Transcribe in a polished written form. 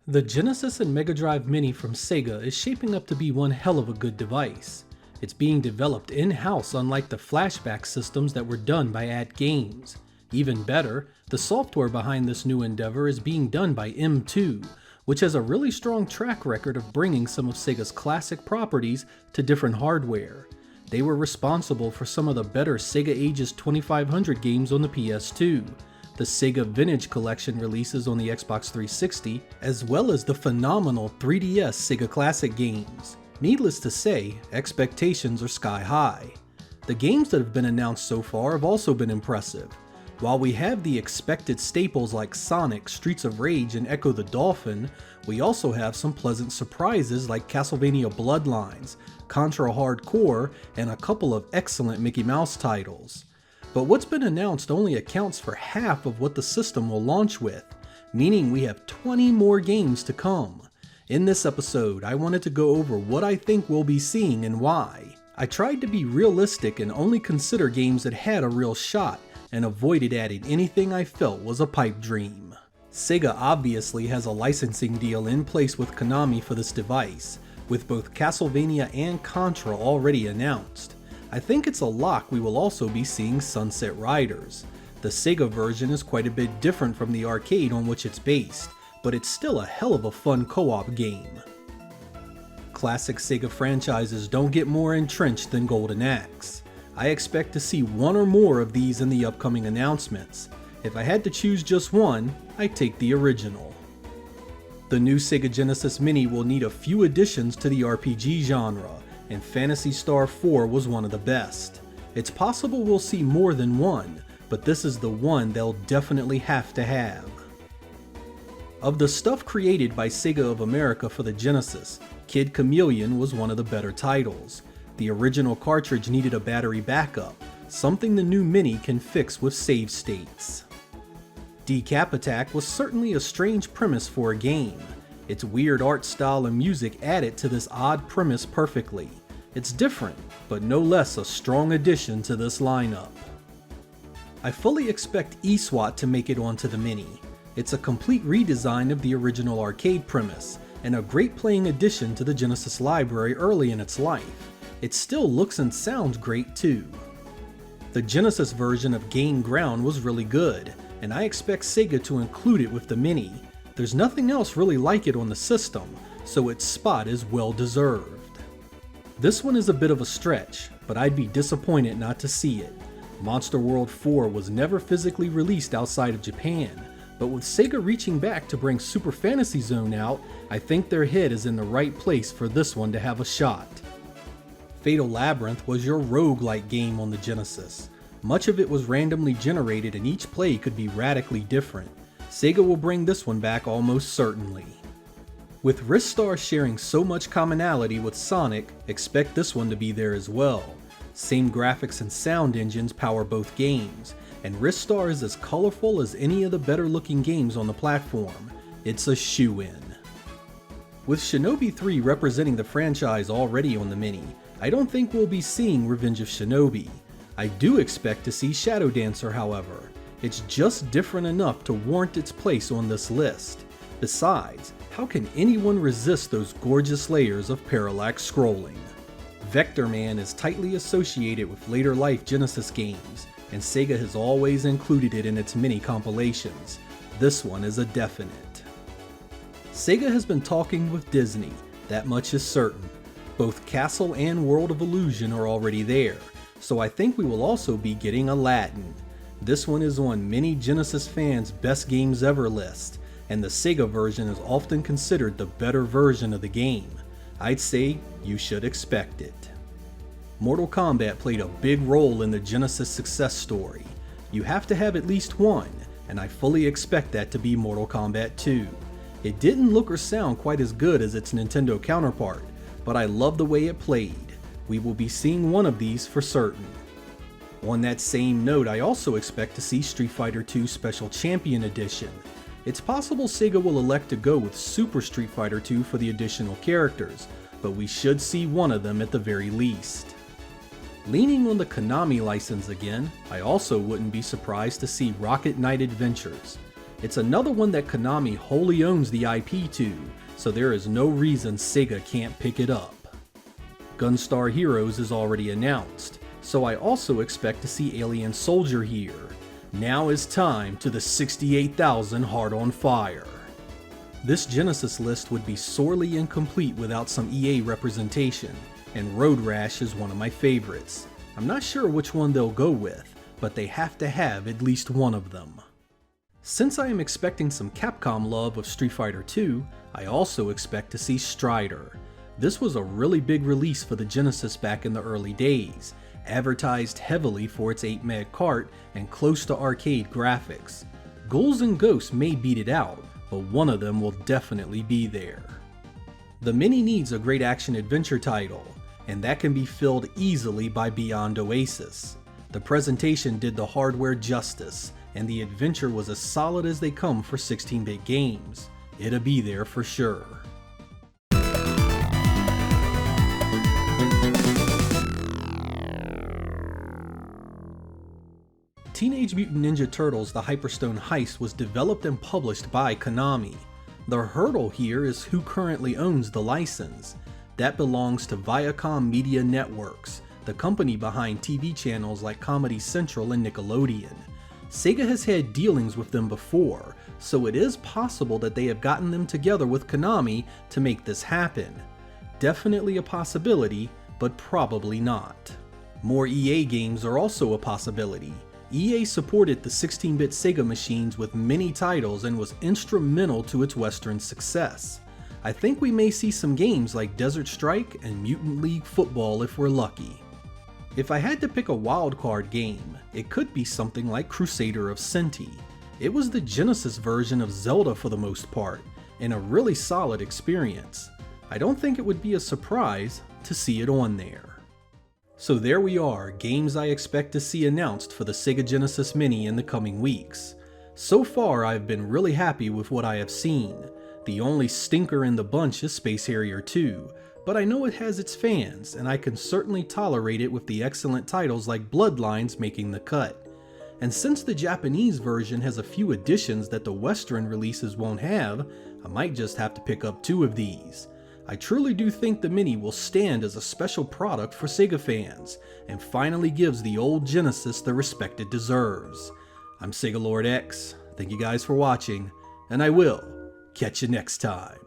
The Genesis and Mega Drive Mini from Sega is shaping up to be one hell of a good device. It's being developed in-house unlike the flashback systems that were done by AtGames. Even better, the software behind this new endeavor is being done by M2, which has a really strong track record of bringing some of Sega's classic properties to different hardware. They were responsible for some of the better Sega Ages 2500 games on the PS2, the Sega Vintage Collection releases on the Xbox 360, as well as the phenomenal 3DS Sega Classic games. Needless to say, expectations are sky high. The games that have been announced so far have also been impressive. While we have the expected staples like Sonic, Streets of Rage, and Echo the Dolphin, we also have some pleasant surprises like Castlevania Bloodlines, Contra Hard Corps, and a couple of excellent Mickey Mouse titles. But what's been announced only accounts for half of what the system will launch with, meaning we have 20 more games to come. In this episode, I wanted to go over what I think we'll be seeing and why. I tried to be realistic and only consider games that had a real shot, and avoided adding anything I felt was a pipe dream. Sega obviously has a licensing deal in place with Konami for this device, with both Castlevania and Contra already announced. I think it's a lock we will also be seeing Sunset Riders. The Sega version is quite a bit different from the arcade on which it's based, but it's still a hell of a fun co-op game. Classic Sega franchises don't get more entrenched than Golden Axe. I expect to see one or more of these in the upcoming announcements. If I had to choose just one, I'd take the original. The new Sega Genesis Mini will need a few additions to the RPG genre, and Phantasy Star 4 was one of the best. It's possible we'll see more than one, but this is the one they'll definitely have to have. Of the stuff created by Sega of America for the Genesis, Kid Chameleon was one of the better titles. The original cartridge needed a battery backup, something the new Mini can fix with save states. Decap Attack was certainly a strange premise for a game. Its weird art style and music added to this odd premise perfectly. It's different, but no less a strong addition to this lineup. I fully expect eSWAT to make it onto the Mini. It's a complete redesign of the original arcade premise, and a great playing addition to the Genesis library early in its life. It still looks and sounds great too. The Genesis version of Gain Ground was really good, and I expect Sega to include it with the Mini. There's nothing else really like it on the system, so its spot is well deserved. This one is a bit of a stretch, but I'd be disappointed not to see it. Monster World 4 was never physically released outside of Japan, but with Sega reaching back to bring Super Fantasy Zone out, I think their head is in the right place for this one to have a shot. Fatal Labyrinth was your roguelike game on the Genesis. Much of it was randomly generated and each play could be radically different. Sega will bring this one back almost certainly. With Ristar sharing so much commonality with Sonic, expect this one to be there as well. Same graphics and sound engines power both games, and Ristar is as colorful as any of the better looking games on the platform. It's a shoo-in. With Shinobi 3 representing the franchise already on the Mini, I don't think we'll be seeing Revenge of Shinobi. I do expect to see Shadow Dancer, however. It's just different enough to warrant its place on this list. Besides, how can anyone resist those gorgeous layers of parallax scrolling? Vector Man is tightly associated with later life Genesis games, and Sega has always included it in its mini compilations. This one is a definite. Sega has been talking with Disney, that much is certain. Both Castle and World of Illusion are already there, so I think we will also be getting Aladdin. This one is on many Genesis fans' best games ever list, and the Sega version is often considered the better version of the game. I'd say you should expect it. Mortal Kombat played a big role in the Genesis success story. You have to have at least one, and I fully expect that to be Mortal Kombat 2. It didn't look or sound quite as good as its Nintendo counterpart, but I love the way it played. We will be seeing one of these for certain. On that same note, I also expect to see Street Fighter II Special Champion Edition. It's possible Sega will elect to go with Super Street Fighter II for the additional characters, but we should see one of them at the very least. Leaning on the Konami license again, I also wouldn't be surprised to see Rocket Knight Adventures. It's another one that Konami wholly owns the IP to, so there is no reason Sega can't pick it up. Gunstar Heroes is already announced, so I also expect to see Alien Soldier here. Now is time to the 68,000 Heart on Fire. This Genesis list would be sorely incomplete without some EA representation, and Road Rash is one of my favorites. I'm not sure which one they'll go with, but they have to have at least one of them. Since I am expecting some Capcom love of Street Fighter II, I also expect to see Strider. This was a really big release for the Genesis back in the early days, advertised heavily for its 8-meg cart and close to arcade graphics. Ghouls and Ghosts may beat it out, but one of them will definitely be there. The Mini needs a great action-adventure title, and that can be filled easily by Beyond Oasis. The presentation did the hardware justice, and the adventure was as solid as they come for 16-bit games. It'll be there for sure. Teenage Mutant Ninja Turtles: The Hyperstone Heist was developed and published by Konami. The hurdle here is who currently owns the license. That belongs to Viacom Media Networks, the company behind TV channels like Comedy Central and Nickelodeon. Sega has had dealings with them before, so it is possible that they have gotten them together with Konami to make this happen. Definitely a possibility, but probably not. More EA games are also a possibility. EA supported the 16-bit Sega machines with many titles and was instrumental to its Western success. I think we may see some games like Desert Strike and Mutant League Football if we're lucky. If I had to pick a wildcard game, it could be something like Crusader of Senti. It was the Genesis version of Zelda for the most part, and a really solid experience. I don't think it would be a surprise to see it on there. So there we are, games I expect to see announced for the Sega Genesis Mini in the coming weeks. So far I've been really happy with what I have seen. The only stinker in the bunch is Space Harrier II, but I know it has its fans, and I can certainly tolerate it with the excellent titles like Bloodlines making the cut. And since the Japanese version has a few additions that the Western releases won't have, I might just have to pick up 2 of these. I truly do think the Mini will stand as a special product for Sega fans, and finally gives the old Genesis the respect it deserves. I'm Sega Lord X, thank you guys for watching, and I will catch you next time.